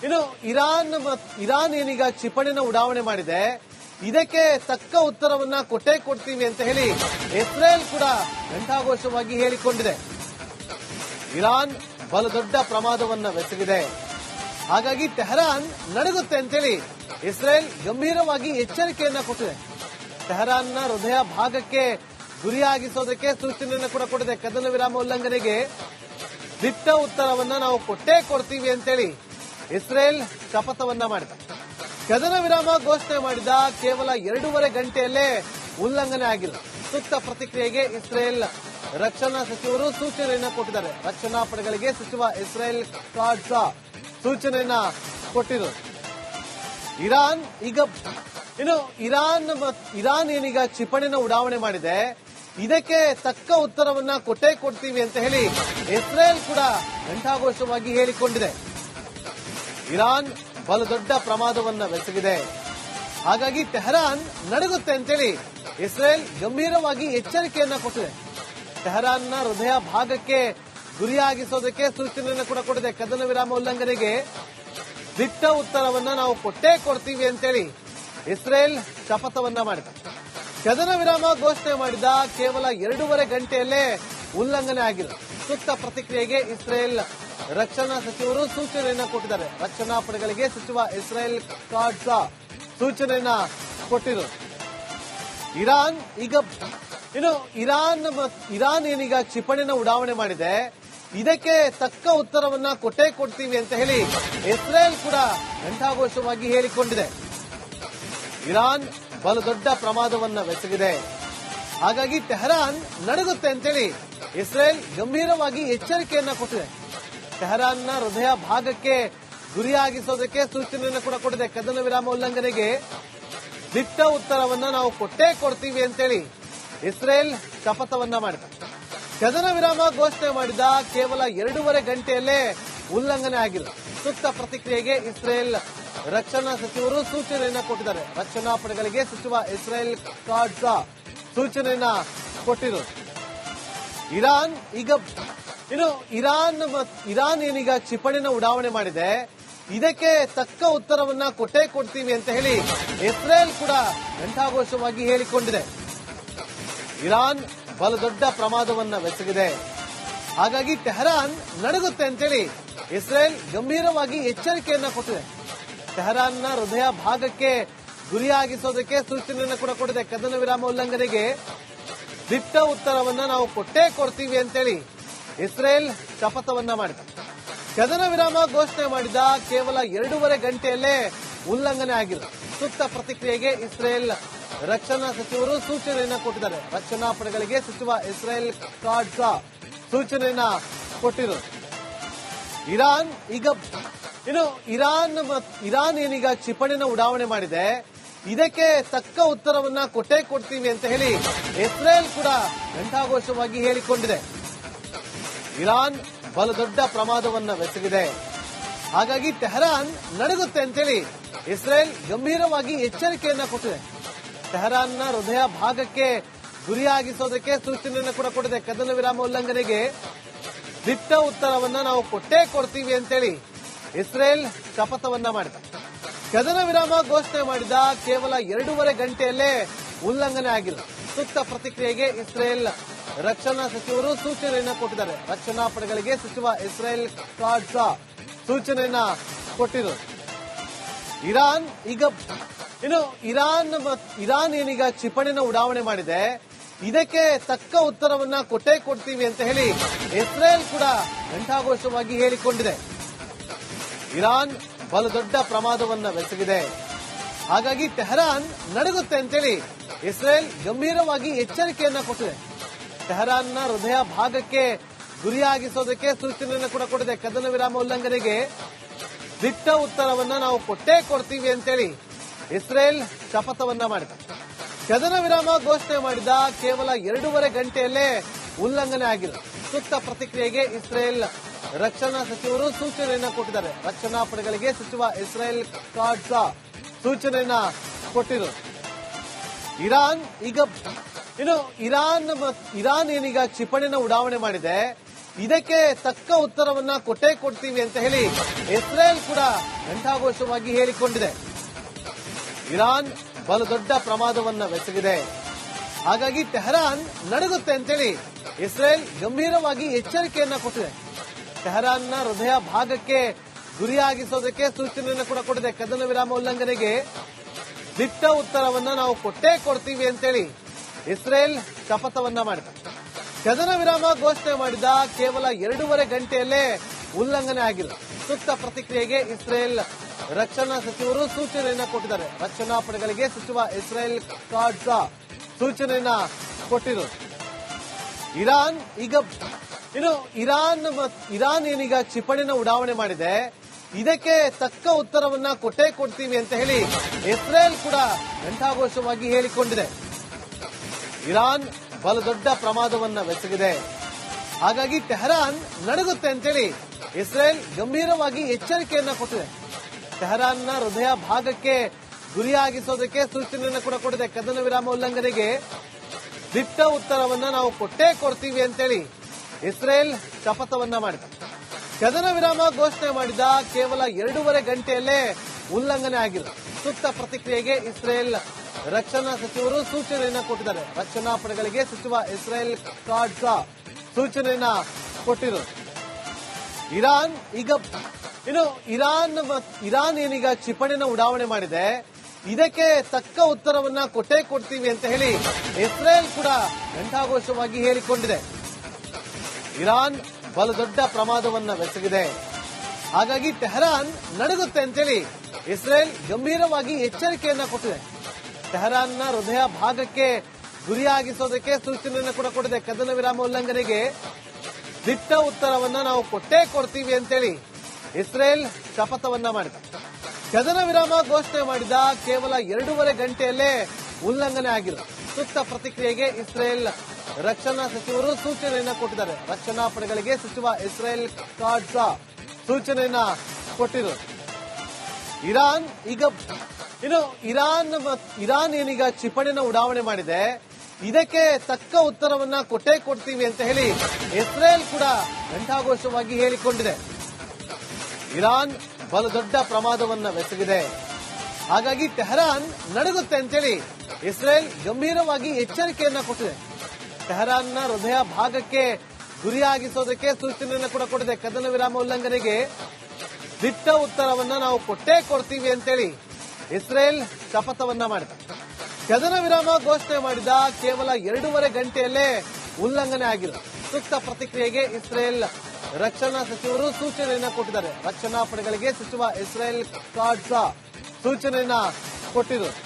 ಇನ್ನು ಇರಾನ್ ಏನೀಗ ಕ್ಷಿಪಣಿನ ಉಡಾವಣೆ ಮಾಡಿದೆ, ಇದಕ್ಕೆ ತಕ್ಕ ಉತ್ತರವನ್ನ ಕೊಟ್ಟೇ ಕೊಡ್ತೀವಿ ಅಂತ ಹೇಳಿ ಇಸ್ರೇಲ್ ಕೂಡ ಘಂಟಾಘೋಷವಾಗಿ ಹೇಳಿಕೊಂಡಿದೆ. ಇರಾನ್ ಬಲು ದೊಡ್ಡ ಪ್ರಮಾದವನ್ನ ಬೆಸಗಿದೆ, ಹಾಗಾಗಿ ಟೆಹರಾನ್ ನಡುಗುತ್ತೆ ಅಂತೇಳಿ ಇಸ್ರೇಲ್ ಗಂಭೀರವಾಗಿ ಎಚ್ಚರಿಕೆಯನ್ನ ಕೊಟ್ಟಿದೆ. ಟೆಹರಾನ್ನ ಹೃದಯ ಭಾಗಕ್ಕೆ ಗುರಿಯಾಗಿಸೋದಕ್ಕೆ ಸೂಚನೆಯನ್ನು ಕೂಡ ಕೊಟ್ಟಿದೆ. ಕದನ ವಿರಾಮ ಉಲ್ಲಂಘನೆಗೆ ದಿಟ್ಟ ಉತ್ತರವನ್ನ ನಾವು ಕೊಟ್ಟೇ ಕೊಡ್ತೀವಿ ಅಂತೇಳಿ ಇಸ್ರೇಲ್ ಶಪಥವನ್ನ ಮಾಡಿದೆ. ಕದನ ವಿರಾಮ ಘೋಷಣೆ ಮಾಡಿದ ಕೇವಲ 2.5 ಗಂಟೆಯಲ್ಲೇ ಉಲ್ಲಂಘನೆ ಆಗಿಲ್ಲ. ಸೂಕ್ತ ಪ್ರತಿಕ್ರಿಯೆಗೆ ಇಸ್ರೇಲ್ ರಕ್ಷಣಾ ಸಚಿವರು ಸೂಚನೆಯನ್ನ ಕೊಟ್ಟಿದ್ದಾರೆ. ರಕ್ಷಣಾ ಪಡೆಗಳಿಗೆ ಸಚಿವ ಇಸ್ರೇಲ್ ಕಾಟ್ಜ್ ಸೂಚನೆಯನ್ನ ಕೊಟ್ಟಿದ್ರು. ಇರಾನ್ ಏನೀಗ ಕ್ಷಿಪಣಿನ ಉಡಾವಣೆ ಮಾಡಿದೆ, ಇದಕ್ಕೆ ತಕ್ಕ ಉತ್ತರವನ್ನ ಕೊಟ್ಟೇ ಕೊಡ್ತೀವಿ ಅಂತ ಹೇಳಿ ಇಸ್ರೇಲ್ ಕೂಡ ಘಂಟಾಘೋಷವಾಗಿ ಹೇಳಿಕೊಂಡಿದೆ. ಇರಾನ್ ಬಲು ದೊಡ್ಡ ಪ್ರಮಾದವನ್ನ ಬೆಸಗಿದೆ, ಹಾಗಾಗಿ ಟೆಹರಾನ್ ನಡುಗುತ್ತೆ ಅಂತೇಳಿ ಇಸ್ರೇಲ್ ಗಂಭೀರವಾಗಿ ಎಚ್ಚರಿಕೆಯನ್ನ ಕೊಟ್ಟಿದೆ. ಟೆಹರಾನ್ನ ಹೃದಯ ಭಾಗಕ್ಕೆ ಗುರಿಯಾಗಿಸೋದಕ್ಕೆ ಸೂಚನೆಯನ್ನು ಕೂಡ ಕೊಟ್ಟಿದೆ. ಕದನ ವಿರಾಮ ಉಲ್ಲಂಘನೆಗೆ ದಿಟ್ಟ ಉತ್ತರವನ್ನ ನಾವು ಕೊಟ್ಟೇ ಕೊಡ್ತೀವಿ ಅಂತೇಳಿ ಇಸ್ರೇಲ್ ಶಪಥವನ್ನ ಮಾಡಿದೆ. ಕದನ ವಿರಾಮ ಘೋಷಣೆ ಮಾಡಿದ ಕೇವಲ 2.5 ಗಂಟೆಯಲ್ಲೇ ಉಲ್ಲಂಘನೆ ಆಗಿಲ್ಲ. ಸೂಕ್ತ ಪ್ರತಿಕ್ರಿಯೆಗೆ ಇಸ್ರೇಲ್ ರಕ್ಷಣಾ ಸಚಿವರು ಸೂಚನೆಯನ್ನ ಕೊಟ್ಟಿದ್ದಾರೆ. ರಕ್ಷಣಾ ಪಡೆಗಳಿಗೆ ಸಚಿವ ಇಸ್ರೇಲ್ ಕಾಟ್ಜ್ ಸೂಚನೆಯನ್ನ ಕೊಟ್ಟಿದ್ರು. ಇರಾನ್ ಏನೀಗ ಕ್ಷಿಪಣಿನ ಉಡಾವಣೆ ಮಾಡಿದೆ, ಇದಕ್ಕೆ ತಕ್ಕ ಉತ್ತರವನ್ನ ಕೊಟ್ಟೇ ಕೊಡ್ತೀವಿ ಅಂತ ಹೇಳಿ ಇಸ್ರೇಲ್ ಕೂಡ ಘಂಟಾಘೋಷವಾಗಿ ಹೇಳಿಕೊಂಡಿದೆ. ಇರಾನ್ ಬಲು ದೊಡ್ಡ ಪ್ರಮಾದವನ್ನ ಬೆಸಗಿದೆ, ಹಾಗಾಗಿ ಟೆಹರಾನ್ ನಡುಗುತ್ತೆ ಅಂತೇಳಿ ಇಸ್ರೇಲ್ ಗಂಭೀರವಾಗಿ ಎಚ್ಚರಿಕೆಯನ್ನ ಕೊಟ್ಟಿದೆ. ಟೆಹರಾನ್ನ ಹೃದಯ ಭಾಗಕ್ಕೆ ಗುರಿಯಾಗಿಸೋದಕ್ಕೆ ಸೂಚನೆಯನ್ನು ಕೂಡ ಕೊಟ್ಟಿದೆ. ಕದನ ವಿರಾಮ ಉಲ್ಲಂಘನೆಗೆ ದಿಟ್ಟ ಉತ್ತರವನ್ನ ನಾವು ಕೊಟ್ಟೇ ಕೊಡ್ತೀವಿ ಅಂತೇಳಿ ಇಸ್ರೇಲ್ ಶಪಥವನ್ನ ಮಾಡಿದೆ. ಕದನ ವಿರಾಮ ಘೋಷಣೆ ಮಾಡಿದ ಕೇವಲ 2.5 ಗಂಟೆಯಲ್ಲೇ ಉಲ್ಲಂಘನೆ ಆಗಿಲ್ಲ. ಸೂಕ್ತ ಪ್ರತಿಕ್ರಿಯೆಗೆ ಇಸ್ರೇಲ್ ರಕ್ಷಣಾ ಸಚಿವರು ಸೂಚನೆಯನ್ನ ಕೊಟ್ಟಿದ್ದಾರೆ. ರಕ್ಷಣಾ ಪಡೆಗಳಿಗೆ ಸಚಿವ ಇಸ್ರೇಲ್ ಕಾಟ್ಜ್ ಸೂಚನೆಯನ್ನ ಕೊಟ್ಟಿದ್ರು. ಇರಾನ್ ಏನೀಗ ಕ್ಷಿಪಣಿನ ಉಡಾವಣೆ ಮಾಡಿದೆ, ಇದಕ್ಕೆ ತಕ್ಕ ಉತ್ತರವನ್ನ ಕೊಟ್ಟೇ ಕೊಡ್ತೀವಿ ಅಂತ ಹೇಳಿ ಇಸ್ರೇಲ್ ಕೂಡ ಘಂಟಾಘೋಷವಾಗಿ ಹೇಳಿಕೊಂಡಿದೆ. ಇರಾನ್ ಬಲು ದೊಡ್ಡ ಪ್ರಮಾದವನ್ನ ಬೆಸಗಿದೆ, ಹಾಗಾಗಿ ಟೆಹರಾನ್ ನಡುಗುತ್ತೆ ಅಂತೇಳಿ ಇಸ್ರೇಲ್ ಗಂಭೀರವಾಗಿ ಎಚ್ಚರಿಕೆಯನ್ನ ಕೊಟ್ಟಿದೆ. ಟೆಹರಾನ್ನ ಹೃದಯ ಭಾಗಕ್ಕೆ ಗುರಿಯಾಗಿಸೋದಕ್ಕೆ ಸೂಚನೆಯನ್ನು ಕೂಡ ಕೊಟ್ಟಿದೆ. ಕದನ ವಿರಾಮ ಉಲ್ಲಂಘನೆಗೆ ದಿಟ್ಟ ಉತ್ತರವನ್ನ ನಾವು ಕೊಟ್ಟೇ ಕೊಡ್ತೀವಿ ಅಂತೇಳಿ ಇಸ್ರೇಲ್ ಶಪಥವನ್ನ ಮಾಡಿದೆ. ಕದನ ವಿರಾಮ ಘೋಷಣೆ ಮಾಡಿದ ಕೇವಲ 2.5 ಗಂಟೆಯಲ್ಲೇ ಉಲ್ಲಂಘನೆ ಆಗಿಲ್ಲ. ಸೂಕ್ತ ಪ್ರತಿಕ್ರಿಯೆಗೆ ಇಸ್ರೇಲ್ ರಕ್ಷಣಾ ಸಚಿವರು ಸೂಚನೆಯನ್ನ ಕೊಟ್ಟಿದ್ದಾರೆ. ರಕ್ಷಣಾ ಪಡೆಗಳಿಗೆ ಸಚಿವ ಇಸ್ರೇಲ್ ಕಾಟ್ಜ್ ಸೂಚನೆಯನ್ನ ಕೊಟ್ಟಿದ್ರು. ಇರಾನ್ ಏನೀಗ ಕ್ಷಿಪಣಿನ ಉಡಾವಣೆ ಮಾಡಿದೆ, ಇದಕ್ಕೆ ತಕ್ಕ ಉತ್ತರವನ್ನ ಕೊಟ್ಟೇ ಕೊಡ್ತೀವಿ ಅಂತ ಹೇಳಿ ಇಸ್ರೇಲ್ ಕೂಡ ಘಂಟಾಘೋಷವಾಗಿ ಹೇಳಿಕೊಂಡಿದೆ. ಇರಾನ್ ಬಲು ದೊಡ್ಡ ಪ್ರಮಾದವನ್ನ ಬೆಸಗಿದೆ, ಹಾಗಾಗಿ ಟೆಹರಾನ್ ನಡುಗುತ್ತೆ ಅಂತೇಳಿ ಇಸ್ರೇಲ್ ಗಂಭೀರವಾಗಿ ಎಚ್ಚರಿಕೆಯನ್ನ ಕೊಟ್ಟಿದೆ. ಟೆಹರಾನ್ನ ಹೃದಯ ಭಾಗಕ್ಕೆ ಗುರಿಯಾಗಿಸೋದಕ್ಕೆ ಸೂಚನೆಯನ್ನು ಕೂಡ ಕೊಟ್ಟಿದೆ. ಕದನ ವಿರಾಮ ಉಲ್ಲಂಘನೆಗೆ ದಿಟ್ಟ ಉತ್ತರವನ್ನ ನಾವು ಕೊಟ್ಟೇ ಕೊಡ್ತೀವಿ ಅಂತೇಳಿ ಇಸ್ರೇಲ್ ಶಪಥವನ್ನ ಮಾಡಿದೆ. ಕದನ ವಿರಾಮ ಘೋಷಣೆ ಮಾಡಿದ ಕೇವಲ 2.5 ಗಂಟೆಯಲ್ಲೇ ಉಲ್ಲಂಘನೆ ಆಗಿಲ್ಲ. ಸೂಕ್ತ ಪ್ರತಿಕ್ರಿಯೆಗೆ ಇಸ್ರೇಲ್ ರಕ್ಷಣಾ ಸಚಿವರು ಸೂಚನೆಯನ್ನ ಕೊಟ್ಟಿದ್ದಾರೆ. ರಕ್ಷಣಾ ಪಡೆಗಳಿಗೆ ಸಚಿವ ಇಸ್ರೇಲ್ ಕಾಟ್ಜ್ ಸೂಚನೆಯನ್ನ ಕೊಟ್ಟಿದ್ರು. ಇರಾನ್ ಏನೀಗ ಕ್ಷಿಪಣಿನ ಉಡಾವಣೆ ಮಾಡಿದೆ, ಇದಕ್ಕೆ ತಕ್ಕ ಉತ್ತರವನ್ನ ಕೊಟ್ಟೇ ಕೊಡ್ತೀವಿ ಅಂತ ಹೇಳಿ ಇಸ್ರೇಲ್ ಕೂಡ ಘಂಟಾಘೋಷವಾಗಿ ಹೇಳಿಕೊಂಡಿದೆ. ಇರಾನ್ ಬಲು ದೊಡ್ಡ ಪ್ರಮಾದವನ್ನ ಬೆಸಗಿದೆ, ಹಾಗಾಗಿ ಟೆಹರಾನ್ ನಡುಗುತ್ತೆ ಅಂತೇಳಿ ಇಸ್ರೇಲ್ ಗಂಭೀರವಾಗಿ ಎಚ್ಚರಿಕೆಯನ್ನ ಕೊಟ್ಟಿದೆ. ಟೆಹರಾನ್ನ ಹೃದಯ ಭಾಗಕ್ಕೆ ಗುರಿಯಾಗಿಸೋದಕ್ಕೆ ಸೂಚನೆಯನ್ನು ಕೂಡ ಕೊಟ್ಟಿದೆ. ಕದನ ವಿರಾಮ ಉಲ್ಲಂಘನೆಗೆ ದಿಟ್ಟ ಉತ್ತರವನ್ನ ನಾವು ಕೊಟ್ಟೇ ಕೊಡ್ತೀವಿ ಅಂತೇಳಿ ಇಸ್ರೇಲ್ ಶಪಥವನ್ನ ಮಾಡಿದೆ. ಕದನ ವಿರಾಮ ಘೋಷಣೆ ಮಾಡಿದ ಕೇವಲ 2.5 ಗಂಟೆಯಲ್ಲೇ ಉಲ್ಲಂಘನೆ ಆಗಿಲ್ಲ. ಸೂಕ್ತ ಪ್ರತಿಕ್ರಿಯೆಗೆ ಇಸ್ರೇಲ್ ರಕ್ಷಣಾ ಸಚಿವರು ಸೂಚನೆಯನ್ನ ಕೊಟ್ಟಿದ್ದಾರೆ. ರಕ್ಷಣಾ ಪಡೆಗಳಿಗೆ ಸಚಿವ ಇಸ್ರೇಲ್ ಕಾಟ್ಜ್ ಸೂಚನೆಯನ್ನ ಕೊಟ್ಟಿದ್ರು. ಇರಾನ್ ಏನೀಗ ಕ್ಷಿಪಣಿನ ಉಡಾವಣೆ ಮಾಡಿದೆ, ಇದಕ್ಕೆ ತಕ್ಕ ಉತ್ತರವನ್ನ ಕೊಟ್ಟೇ ಕೊಡ್ತೀವಿ ಅಂತ ಹೇಳಿ ಇಸ್ರೇಲ್ ಕೂಡ ಘಂಟಾಘೋಷವಾಗಿ ಹೇಳಿಕೊಂಡಿದೆ. ಇರಾನ್ ಬಲು ದೊಡ್ಡ ಪ್ರಮಾದವನ್ನೆಸಗಿದೆ. ಹಾಗಾಗಿ ಟೆಹರಾನ್ ನಡುಗುತ್ತೆ ಅಂತೇಳಿ ಇಸ್ರೇಲ್ ಗಂಭೀರವಾಗಿ ಎಚ್ಚರಿಕೆಯನ್ನ ಕೊಟ್ಟಿದೆ. ಟೆಹರಾನ್ನ ಹೃದಯ ಭಾಗಕ್ಕೆ ಗುರಿಯಾಗಿಸೋದಕ್ಕೆ ಸೂಚನೆಯನ್ನು ಕೂಡ ಕೊಟ್ಟಿದೆ. ಕದನ ವಿರಾಮ ಉಲ್ಲಂಘನೆಗೆ ದಿಟ್ಟ ಉತ್ತರವನ್ನ ನಾವು ಕೊಟ್ಟೇ ಕೊಡ್ತೀವಿ ಅಂತೇಳಿ ಇಸ್ರೇಲ್ ಶಪಥವನ್ನ ಮಾಡಿದೆ. ಕದನ ವಿರಾಮ ಘೋಷಣೆ ಮಾಡಿದ ಕೇವಲ 2.5 ಗಂಟೆಯಲ್ಲೇ ಉಲ್ಲಂಘನೆ ಆಗಿಲ್ಲ. ಸೂಕ್ತ ಪ್ರತಿಕ್ರಿಯೆಗೆ ಇಸ್ರೇಲ್ ರಕ್ಷಣಾ ಸಚಿವರು ಸೂಚನೆಯನ್ನ ಕೊಟ್ಟಿದ್ದಾರೆ. ರಕ್ಷಣಾ ಪಡೆಗಳಿಗೆ ಸಚಿವ ಇಸ್ರೇಲ್ ಕಾಟ್ಜ್ ಸೂಚನೆಯನ್ನ ಕೊಟ್ಟಿರೋದು. ಇರಾನ್ ಏನೀಗ ಕ್ಷಿಪಣಿನ ಉಡಾವಣೆ ಮಾಡಿದೆ, ಇದಕ್ಕೆ ತಕ್ಕ ಉತ್ತರವನ್ನ ಕೊಟ್ಟೇ ಕೊಡ್ತೀವಿ ಅಂತ ಹೇಳಿ ಇಸ್ರೇಲ್ ಕೂಡ ಘಂಟಾಘೋಷವಾಗಿ ಹೇಳಿಕೊಂಡಿದೆ. ಇರಾನ್ ಬಲು ದೊಡ್ಡ ಪ್ರಮಾದವನ್ನೆಸಗಿದೆ. ಹಾಗಾಗಿ ಟೆಹರಾನ್ ನಡುಗುತ್ತೆ ಅಂತೇಳಿ ಇಸ್ರೇಲ್ ಗಂಭೀರವಾಗಿ ಎಚ್ಚರಿಕೆಯನ್ನ ಕೊಟ್ಟಿದೆ. ಟೆಹರಾನ್ನ ಹೃದಯ ಭಾಗಕ್ಕೆ ಗುರಿಯಾಗಿಸೋದಕ್ಕೆ ಸೂಚನೆಯನ್ನು ಕೂಡ ಕೊಟ್ಟಿದೆ. ಕದನ ವಿರಾಮ ಉಲ್ಲಂಘನೆಗೆ ದಿಟ್ಟ ಉತ್ತರವನ್ನ ನಾವು ಕೊಟ್ಟೇ ಕೊಡ್ತೀವಿ ಅಂತೇಳಿ ಇಸ್ರೇಲ್ ಶಪಥವನ್ನ ಮಾಡಿದೆ. ಕದನ ವಿರಾಮ ಘೋಷಣೆ ಮಾಡಿದ ಕೇವಲ 2.5 ಗಂಟೆಯಲ್ಲೇ ಉಲ್ಲಂಘನೆ ಆಗಿಲ್ಲ. ಸೂಕ್ತ ಪ್ರತಿಕ್ರಿಯೆಗೆ ಇಸ್ರೇಲ್ ರಕ್ಷಣಾ ಸಚಿವರು ಸೂಚನೆಯನ್ನ ಕೊಟ್ಟಿದ್ದಾರೆ. ರಕ್ಷಣಾ ಪಡೆಗಳಿಗೆ ಸಚಿವ ಇಸ್ರೇಲ್ ಕಾಟ್ಜ್ ಸೂಚನೆಯನ್ನ ಕೊಟ್ಟಿರೋದು. ಇರಾನ್ ಏನೀಗ ಕ್ಷಿಪಣಿನ ಉಡಾವಣೆ ಮಾಡಿದೆ, ಇದಕ್ಕೆ ತಕ್ಕ ಉತ್ತರವನ್ನ ಕೊಟ್ಟೇ ಕೊಡ್ತೀವಿ ಅಂತ ಹೇಳಿ ಇಸ್ರೇಲ್ ಕೂಡ ಘಂಟಾಘೋಷವಾಗಿ ಹೇಳಿಕೊಂಡಿದೆ. ಇರಾನ್ ಬಲು ದೊಡ್ಡ ಪ್ರಮಾದವನ್ನೆಸಗಿದೆ. ಹಾಗಾಗಿ ಟೆಹರಾನ್ ನಡುಗುತ್ತೆ ಅಂತೇಳಿ ಇಸ್ರೇಲ್ ಗಂಭೀರವಾಗಿ ಎಚ್ಚರಿಕೆಯನ್ನ ಕೊಟ್ಟಿದೆ. ಟೆಹರಾನ್ನ ಹೃದಯ ಭಾಗಕ್ಕೆ ಗುರಿಯಾಗಿಸೋದಕ್ಕೆ ಸೂಚನೆಯನ್ನು ಕೂಡ ಕೊಟ್ಟಿದೆ. ಕದನ ವಿರಾಮ ಉಲ್ಲಂಘನೆಗೆ ದಿಟ್ಟ ಉತ್ತರವನ್ನ ನಾವು ಕೊಟ್ಟೇ ಕೊಡ್ತೀವಿ ಅಂತೇಳಿ ಇಸ್ರೇಲ್ ಶಪಥವನ್ನ ಮಾಡಿದೆ. ಕದನ ವಿರಾಮ ಘೋಷಣೆ ಮಾಡಿದ ಕೇವಲ 2.5 ಗಂಟೆಯಲ್ಲೇ ಉಲ್ಲಂಘನೆ ಆಗಿಲ್ಲ. ಸೂಕ್ತ ಪ್ರತಿಕ್ರಿಯೆಗೆ ಇಸ್ರೇಲ್ ರಕ್ಷಣಾ ಸಚಿವರು ಸೂಚನೆಯನ್ನ ಕೊಟ್ಟಿದ್ದಾರೆ. ರಕ್ಷಣಾ ಪಡೆಗಳಿಗೆ ಸಚಿವ ಇಸ್ರೇಲ್ ಕಾಟ್ಜ್ ಸೂಚನೆಯನ್ನ ಕೊಟ್ಟಿರೋದು. ಇರಾನ್ ಏನೀಗ ಕ್ಷಿಪಣಿನ ಉಡಾವಣೆ ಮಾಡಿದೆ, ಇದಕ್ಕೆ ತಕ್ಕ ಉತ್ತರವನ್ನ ಕೊಟ್ಟೇ ಕೊಡ್ತೀವಿ ಅಂತ ಹೇಳಿ ಇಸ್ರೇಲ್ ಕೂಡ ಘಂಟಾಘೋಷವಾಗಿ ಹೇಳಿಕೊಂಡಿದೆ. ಇರಾನ್ ಬಲು ದೊಡ್ಡ ಪ್ರಮಾದವನ್ನೆಸಗಿದೆ. ಹಾಗಾಗಿ ಟೆಹರಾನ್ ನಡುಗುತ್ತೆ ಅಂತೇಳಿ ಇಸ್ರೇಲ್ ಗಂಭೀರವಾಗಿ ಎಚ್ಚರಿಕೆಯನ್ನ ಕೊಟ್ಟಿದೆ. ಟೆಹರಾನ್ನ ಹೃದಯ ಭಾಗಕ್ಕೆ ಗುರಿಯಾಗಿಸೋದಕ್ಕೆ ಸೂಚನೆಯನ್ನು ಕೂಡ ಕೊಟ್ಟಿದೆ. ಕದನ ವಿರಾಮ ಉಲ್ಲಂಘನೆಗೆ ದಿಟ್ಟ ಉತ್ತರವನ್ನ ನಾವು ಕೊಟ್ಟೇ ಕೊಡ್ತೀವಿ ಅಂತೇಳಿ ಇಸ್ರೇಲ್ ಶಪಥವನ್ನ ಮಾಡಿದೆ. ಕದನ ವಿರಾಮ ಘೋಷಣೆ ಮಾಡಿದ ಕೇವಲ 2.5 ಗಂಟೆಯಲ್ಲೇ ಉಲ್ಲಂಘನೆ ಆಗಿಲ್ಲ. ಸೂಕ್ತ ಪ್ರತಿಕ್ರಿಯೆಗೆ ಇಸ್ರೇಲ್ ರಕ್ಷಣಾ ಸಚಿವರು ಸೂಚನೆಯನ್ನ ಕೊಟ್ಟಿದ್ದಾರೆ. ರಕ್ಷಣಾ ಪಡೆಗಳಿಗೆ ಸಚಿವ ಇಸ್ರೇಲ್ ಕಾಟ್ಜ್ ಸೂಚನೆಯನ್ನ ಕೊಟ್ಟಿರೋದು.